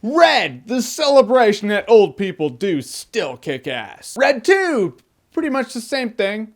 Red, the celebration that old people do still kick ass. Red 2, pretty much the same thing.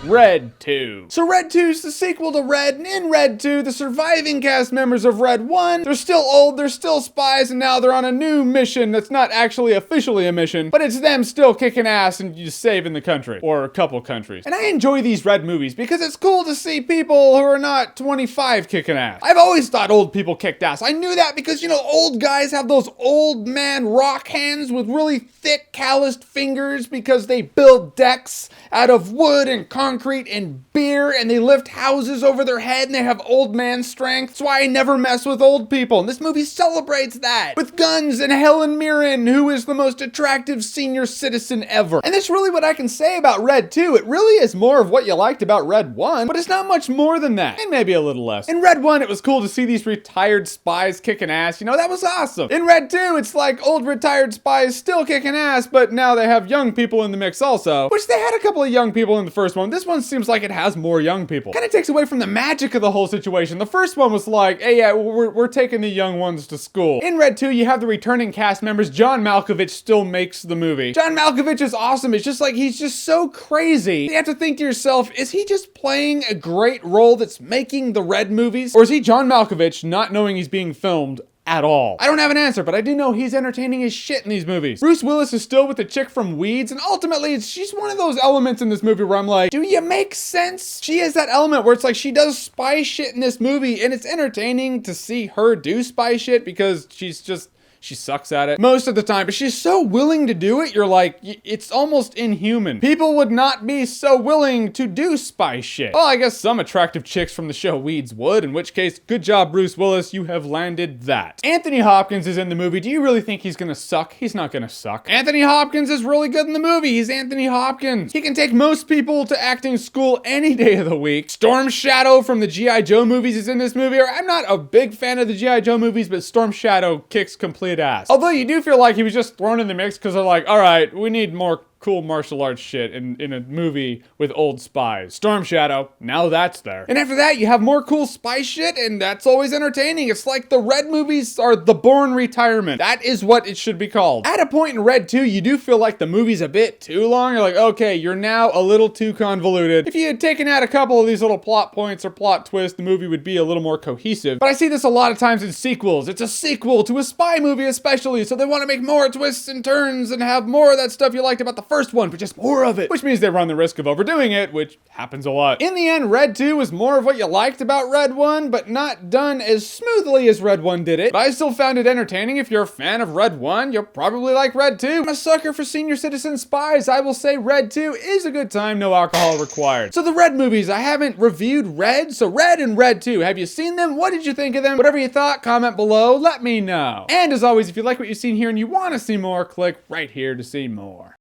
Red 2. So Red 2 is the sequel to Red, and in Red 2, the surviving cast members of Red 1, they're still old, they're still spies, and now they're on a new mission that's not actually officially a mission, but it's them still kicking ass and just saving the country, or a couple countries. And I enjoy these Red movies because it's cool to see people who are not 25 kicking ass. I've always thought old people kicked ass. I knew that because, old guys have those old man rock hands with really thick calloused fingers because they build decks out of wood and concrete and beer, and they lift houses over their head, and they have old man strength. That's why I never mess with old people, and this movie celebrates that with guns and Helen Mirren, who is the most attractive senior citizen ever. And that's really what I can say about Red 2. It really is more of what you liked about Red 1, but it's not much more than that, and maybe a little less. In Red 1, it was cool to see these retired spies kicking ass. That was awesome. In Red 2, it's like old retired spies still kicking ass, but now they have young people in the mix also, which they had a couple of young people in the first one. This one seems like it has more young people. Kind of takes away from the magic of the whole situation. The first one was like, hey, yeah, we're taking the young ones to school. In Red 2, you have the returning cast members. John Malkovich still makes the movie. John Malkovich is awesome. It's just like, he's just so crazy. You have to think to yourself, is he just playing a great role that's making the Red movies? Or is he John Malkovich not knowing he's being filmed at all? I don't have an answer, but I do know he's entertaining as shit in these movies. Bruce Willis is still with the chick from Weeds, and ultimately, she's one of those elements in this movie where I'm like, do you make sense? She is that element where it's like she does spy shit in this movie, and it's entertaining to see her do spy shit because she sucks at it most of the time, but she's so willing to do it, you're like, it's almost inhuman. People would not be so willing to do spy shit. Well, I guess some attractive chicks from the show Weeds would, in which case, good job, Bruce Willis, you have landed that. Anthony Hopkins is in the movie. Do you really think he's gonna suck? He's not gonna suck. Anthony Hopkins is really good in the movie. He's Anthony Hopkins. He can take most people to acting school any day of the week. Storm Shadow from the G.I. Joe movies is in this movie. I'm not a big fan of the G.I. Joe movies, but Storm Shadow kicks complete ass. Although you do feel like he was just thrown in the mix because they're like, all right, we need more cool martial arts shit in a movie with old spies. Storm Shadow, now that's there. And after that, you have more cool spy shit, and that's always entertaining. It's like the Red movies are the Bourne retirement. That is what it should be called. At a point in Red 2, you do feel like the movie's a bit too long. You're like, okay, you're now a little too convoluted. If you had taken out a couple of these little plot points or plot twists, the movie would be a little more cohesive. But I see this a lot of times in sequels. It's a sequel to a spy movie especially, so they want to make more twists and turns and have more of that stuff you liked about the first one, but just more of it, which means they run the risk of overdoing it, which happens a lot. In the end, Red 2 was more of what you liked about Red 1, but not done as smoothly as Red 1 did it. But I still found it entertaining. If you're a fan of Red 1, you'll probably like Red 2. I'm a sucker for senior citizen spies. I will say Red 2 is a good time, no alcohol required. So the Red movies, I haven't reviewed Red, so Red and Red 2. Have you seen them? What did you think of them? Whatever you thought, comment below, let me know. And as always, if you like what you've seen here and you want to see more, click right here to see more.